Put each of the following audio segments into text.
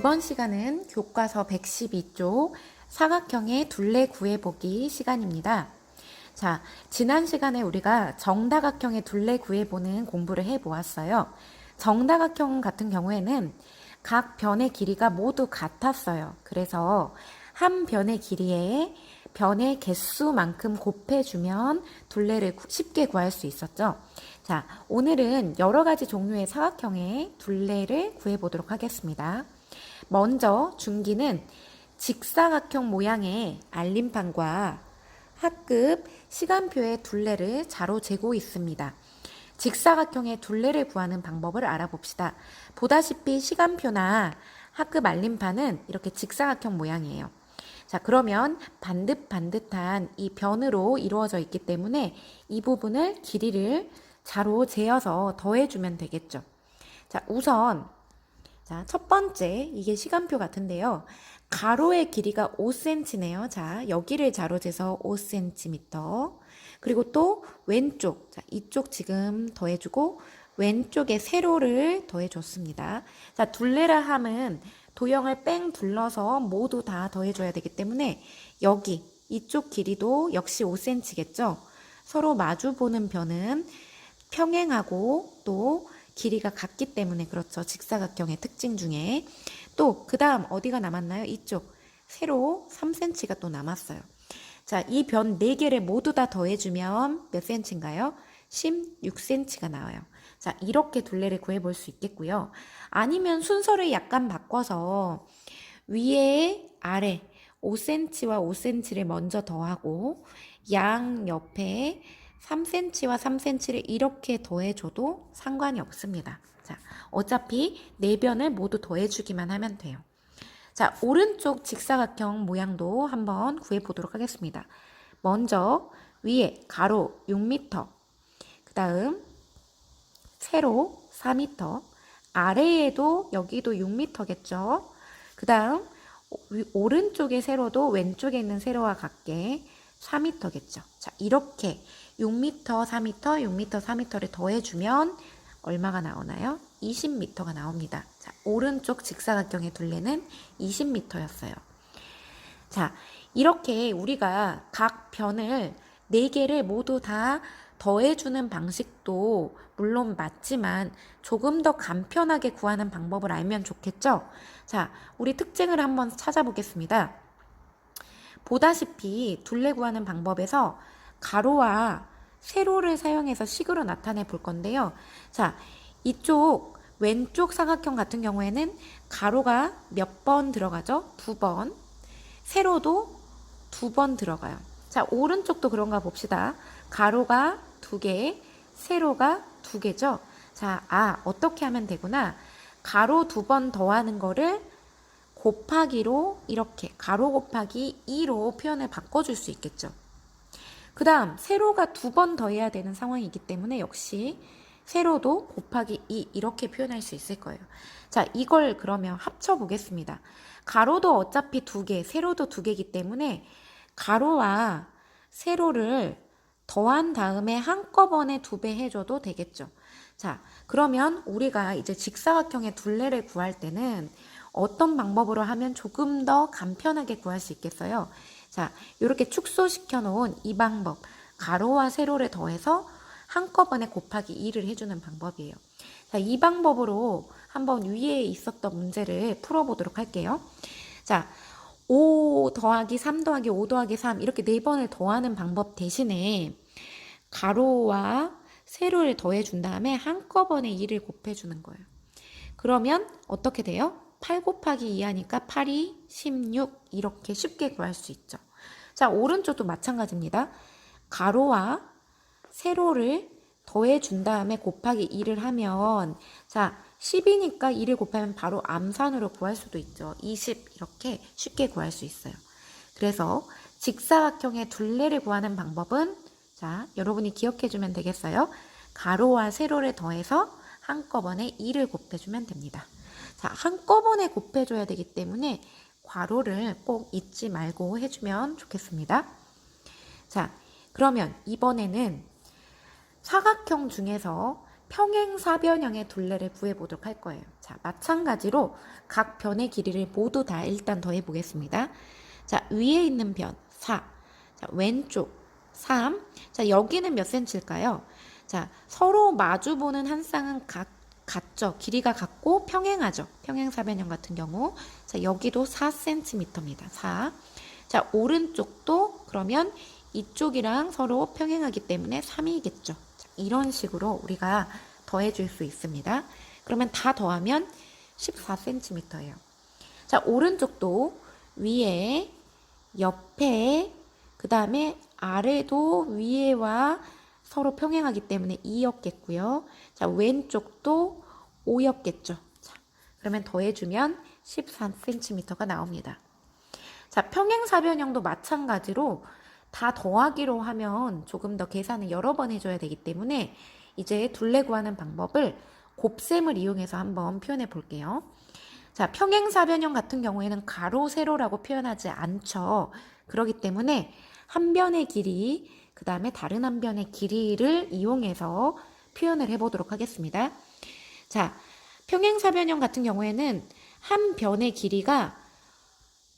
이번 시간은 교과서 112쪽 사각형의 둘레 구해보기 시간입니다. 자, 지난 시간에 우리가 정다각형의 둘레 구해보는 공부를 해보았어요. 정다각형 같은 경우에는 각 변의 길이가 모두 같았어요. 그래서 한 변의 길이에 변의 개수만큼 곱해주면 둘레를 쉽게 구할 수 있었죠. 자, 오늘은 여러 가지 종류의 사각형의 둘레를 구해보도록 하겠습니다. 먼저 중기는 직사각형 모양의 알림판과 학급 시간표의 둘레를 자로 재고 있습니다. 직사각형의 둘레를 구하는 방법을 알아봅시다. 보다시피 시간표나 학급 알림판은 이렇게 직사각형 모양이에요. 자, 그러면 반듯반듯한 이 변으로 이루어져 있기 때문에 이 부분을 길이를 자로 재어서 더해주면 되겠죠. 자, 우선 첫 번째, 이게 시간표 같은데요. 가로의 길이가 5cm네요. 자, 여기를 자로 재서 5cm. 그리고 또 왼쪽, 자, 이쪽 지금 더해주고 왼쪽에 세로를 더해줬습니다. 자, 둘레라 함은 도형을 뺑 둘러서 모두 다 더해줘야 되기 때문에 여기 이쪽 길이도 역시 5cm겠죠. 서로 마주보는 변은 평행하고 또 길이가 같기 때문에 그렇죠. 직사각형의 특징 중에 또 그 다음 어디가 남았나요? 이쪽 세로 3cm가 또 남았어요. 자, 이 변 4개를 모두 다 더해주면 몇 cm인가요? 16cm가 나와요. 자, 이렇게 둘레를 구해볼 수 있겠고요. 아니면 순서를 약간 바꿔서 위에 아래 5cm와 5cm를 먼저 더하고 양 옆에 3cm와 3cm를 이렇게 더해줘도 상관이 없습니다. 자, 어차피 4변을 모두 더해주기만 하면 돼요. 자, 오른쪽 직사각형 모양도 한번 구해보도록 하겠습니다. 먼저 위에 가로 6m, 그 다음 세로 4m, 아래에도 여기도 6m겠죠. 그 다음 오른쪽의 세로도 왼쪽에 있는 세로와 같게 4m겠죠. 자, 이렇게 6m, 4m, 6m, 4m를 더해주면 얼마가 나오나요? 20m가 나옵니다. 자, 오른쪽 직사각형의 둘레는 20m였어요. 자, 이렇게 우리가 각 변을 4개를 모두 다 더해주는 방식도 물론 맞지만 조금 더 간편하게 구하는 방법을 알면 좋겠죠? 자, 우리 특징을 한번 찾아보겠습니다. 보다시피 둘레 구하는 방법에서 가로와 세로를 사용해서 식으로 나타내 볼 건데요. 자, 이쪽 왼쪽 사각형 같은 경우에는 가로가 몇 번 들어가죠? 2번. 세로도 2번 들어가요. 자, 오른쪽도 그런가 봅시다. 가로가 2개, 세로가 2개죠. 자, 어떻게 하면 되구나. 가로 2번 더하는 거를 곱하기로 이렇게 가로 곱하기 2로 표현을 바꿔줄 수 있겠죠. 그 다음 세로가 2번 더해야 되는 상황이기 때문에 역시 세로도 곱하기 2 이렇게 표현할 수 있을 거예요. 자, 이걸 그러면 합쳐보겠습니다. 가로도 어차피 2개, 세로도 2개이기 때문에 가로와 세로를 더한 다음에 한꺼번에 2배 해줘도 되겠죠. 자, 그러면 우리가 이제 직사각형의 둘레를 구할 때는 어떤 방법으로 하면 조금 더 간편하게 구할 수 있겠어요? 자, 이렇게 축소시켜 놓은 이 방법, 가로와 세로를 더해서 한꺼번에 곱하기 2를 해주는 방법이에요. 자, 이 방법으로 한번 위에 있었던 문제를 풀어보도록 할게요. 자, 5 더하기 3 더하기 5 더하기 3 이렇게 4번을 더하는 방법 대신에 가로와 세로를 더해준 다음에 한꺼번에 2를 곱해주는 거예요. 그러면 어떻게 돼요? 8 곱하기 2 하니까 8이 16 이렇게 쉽게 구할 수 있죠. 자, 오른쪽도 마찬가지입니다. 가로와 세로를 더해준 다음에 곱하기 2를 하면 자, 10이니까 2를 곱하면 바로 암산으로 구할 수도 있죠. 20 이렇게 쉽게 구할 수 있어요. 그래서 직사각형의 둘레를 구하는 방법은 자, 여러분이 기억해주면 되겠어요. 가로와 세로를 더해서 한꺼번에 2를 곱해주면 됩니다. 자, 한꺼번에 곱해줘야 되기 때문에 괄호를 꼭 잊지 말고 해주면 좋겠습니다. 자, 그러면 이번에는 사각형 중에서 평행사변형의 둘레를 구해보도록 할 거예요. 자, 마찬가지로 각 변의 길이를 모두 다 일단 더해 보겠습니다. 자, 위에 있는 변 4, 자, 왼쪽 3, 자, 여기는 몇 센치일까요? 자, 서로 마주보는 한 쌍은 같죠. 길이가 같고 평행하죠. 평행사변형 같은 경우. 자, 여기도 4cm입니다. 4. 자, 오른쪽도 그러면 이쪽이랑 서로 평행하기 때문에 3이겠죠. 자, 이런 식으로 우리가 더해줄 수 있습니다. 그러면 다 더하면 14cm예요. 자, 오른쪽도 위에, 옆에, 그 다음에 아래도 위에와 서로 평행하기 때문에 2였겠고요. 자, 왼쪽도 5였겠죠. 자, 그러면 더해주면 14cm가 나옵니다. 자, 평행사변형도 마찬가지로 다 더하기로 하면 조금 더 계산을 여러 번 해줘야 되기 때문에 이제 둘레 구하는 방법을 곱셈을 이용해서 한번 표현해 볼게요. 자, 평행사변형 같은 경우에는 가로, 세로라고 표현하지 않죠. 그렇기 때문에 한 변의 길이, 그 다음에 다른 한 변의 길이를 이용해서 표현을 해보도록 하겠습니다. 자, 평행사변형 같은 경우에는 한 변의 길이가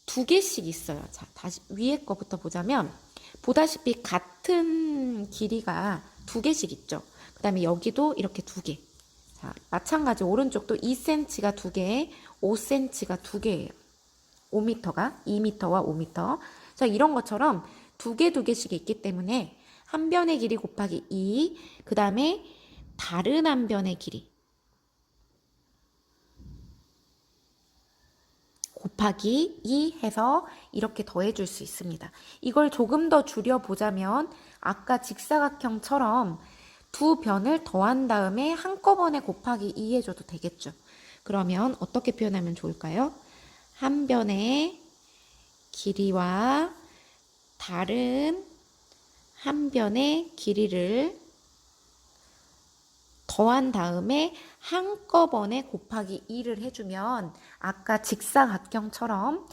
두 개씩 있어요. 자, 다시 위에 거부터 보자면 보다시피 같은 길이가 두 개씩 있죠. 그 다음에 여기도 이렇게 두 개. 자, 마찬가지 오른쪽도 2cm가 두 개, 5cm가 두 개예요. 5m가 2m와 5m. 자, 이런 것처럼 두 개씩 있기 때문에 한 변의 길이 곱하기 2, 그 다음에 다른 한 변의 길이 곱하기 2 해서 이렇게 더해줄 수 있습니다. 이걸 조금 더 줄여보자면 아까 직사각형처럼 두 변을 더한 다음에 한꺼번에 곱하기 2 해줘도 되겠죠. 그러면 어떻게 표현하면 좋을까요? 한 변의 길이와 다른 한 변의 길이를 더한 다음에 한꺼번에 곱하기 2를 해주면 아까 직사각형처럼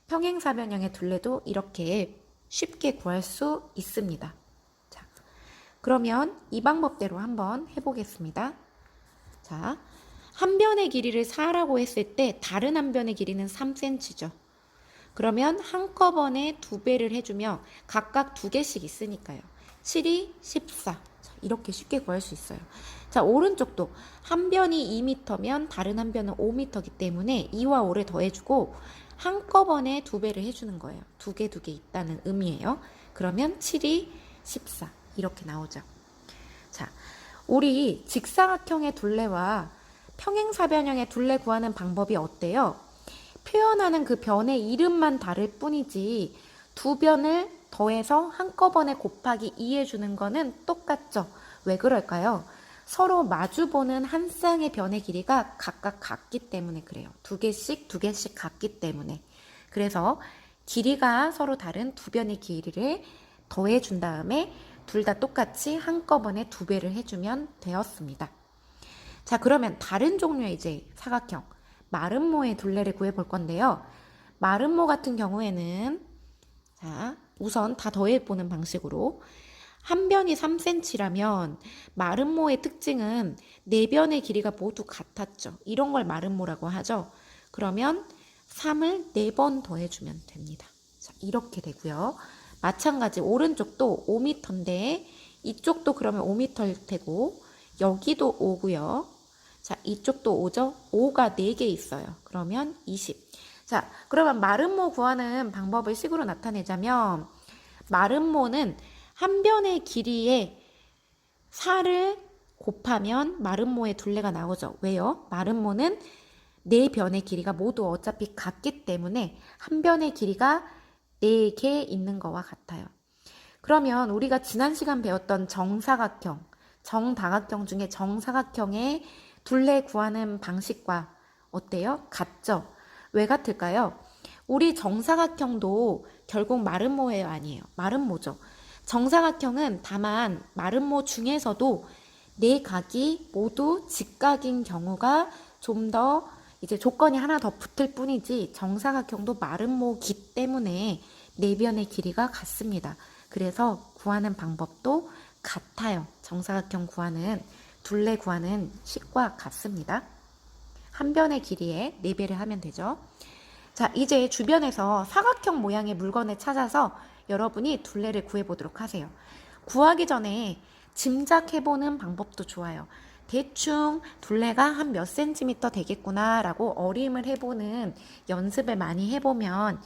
평행사변형의 둘레도 이렇게 쉽게 구할 수 있습니다. 자, 그러면 이 방법대로 한번 해보겠습니다. 자, 한 변의 길이를 4라고 했을 때 다른 한 변의 길이는 3cm죠. 그러면 한꺼번에 두 배를 해주면 각각 두 개씩 있으니까요. 7이 14. 자, 이렇게 쉽게 구할 수 있어요. 자, 오른쪽도 한 변이 2m면 다른 한 변은 5m이기 때문에 2와 5를 더해주고 한꺼번에 두 배를 해주는 거예요. 두 개 있다는 의미예요. 그러면 7이 14. 이렇게 나오죠. 자, 우리 직사각형의 둘레와 평행사변형의 둘레 구하는 방법이 어때요? 표현하는 그 변의 이름만 다를 뿐이지 두 변을 더해서 한꺼번에 곱하기 2 해주는 거는 똑같죠. 왜 그럴까요? 서로 마주보는 한 쌍의 변의 길이가 각각 같기 때문에 그래요. 두 개씩 같기 때문에. 그래서 길이가 서로 다른 두 변의 길이를 더해준 다음에 둘 다 똑같이 한꺼번에 두 배를 해주면 되었습니다. 자, 그러면 다른 종류의 이제 사각형, 마름모의 둘레를 구해볼 건데요. 마름모 같은 경우에는 자, 우선 다 더해보는 방식으로 한 변이 3cm라면 마름모의 특징은 네 변의 길이가 모두 같았죠. 이런 걸 마름모라고 하죠. 그러면 3을 4번 더해주면 됩니다. 자, 이렇게 되고요. 마찬가지 오른쪽도 5m인데 이쪽도 그러면 5m일 테고 여기도 5고요. 자, 이쪽도 5죠? 5가 4개 있어요. 그러면 20. 자, 그러면 마름모 구하는 방법을 식으로 나타내자면 마름모는 한 변의 길이에 4를 곱하면 마름모의 둘레가 나오죠. 왜요? 마름모는 네 변의 길이가 모두 어차피 같기 때문에 한 변의 길이가 4개 있는 거와 같아요. 그러면 우리가 지난 시간 배웠던 정사각형, 정다각형 중에 정사각형의 둘레 구하는 방식과 어때요? 같죠? 왜 같을까요? 우리 정사각형도 결국 마름모예요, 아니에요? 마름모죠. 정사각형은 다만 마름모 중에서도 네 각이 모두 직각인 경우가 좀 더 이제 조건이 하나 더 붙을 뿐이지 정사각형도 마름모기 때문에 네 변의 길이가 같습니다. 그래서 구하는 방법도 같아요. 정사각형 구하는 둘레 구하는 식과 같습니다. 한 변의 길이에 4배를 하면 되죠. 자, 이제 주변에서 사각형 모양의 물건을 찾아서 여러분이 둘레를 구해보도록 하세요. 구하기 전에 짐작해보는 방법도 좋아요. 대충 둘레가 한 몇 센티미터 되겠구나 라고 어림을 해보는 연습을 많이 해보면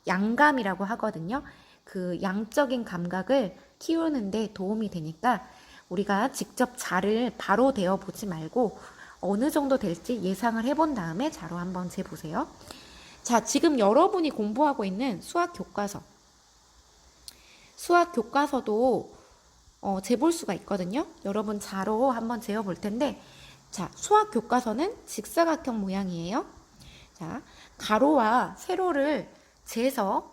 양감이라고 하거든요. 그 양적인 감각을 키우는데 도움이 되니까 우리가 직접 자를 바로 대어 보지 말고 어느 정도 될지 예상을 해본 다음에 자로 한번 재보세요. 자, 지금 여러분이 공부하고 있는 수학 교과서도 재볼 수가 있거든요. 여러분 자로 한번 재어볼 텐데, 자, 수학 교과서는 직사각형 모양이에요. 자, 가로와 세로를 재서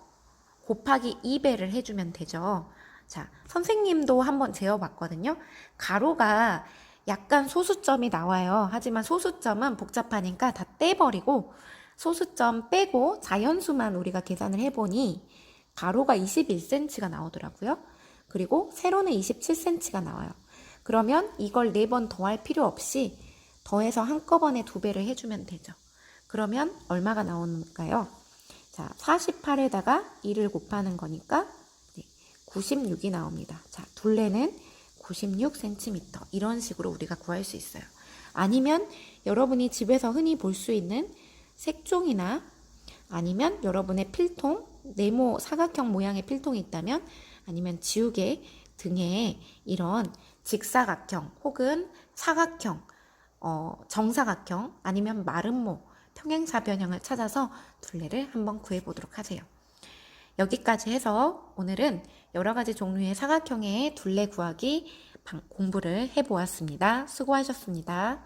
곱하기 2배를 해주면 되죠. 자, 선생님도 한번 재어봤거든요. 가로가 약간 소수점이 나와요. 하지만 소수점은 복잡하니까 다 떼버리고 소수점 빼고 자연수만 우리가 계산을 해보니 가로가 21cm가 나오더라고요. 그리고 세로는 27cm가 나와요. 그러면 이걸 4번 더할 필요 없이 더해서 한꺼번에 2배를 해주면 되죠. 그러면 얼마가 나오는가요? 자, 48에다가 2를 곱하는 거니까 96이 나옵니다. 자, 둘레는 96cm. 이런 식으로 우리가 구할 수 있어요. 아니면 여러분이 집에서 흔히 볼 수 있는 색종이나 아니면 여러분의 필통, 네모 사각형 모양의 필통이 있다면 아니면 지우개 등에 이런 직사각형 혹은 사각형, 정사각형 아니면 마름모, 평행사변형을 찾아서 둘레를 한번 구해보도록 하세요. 여기까지 해서 오늘은 여러 가지 종류의 사각형의 둘레 구하기 공부를 해보았습니다. 수고하셨습니다.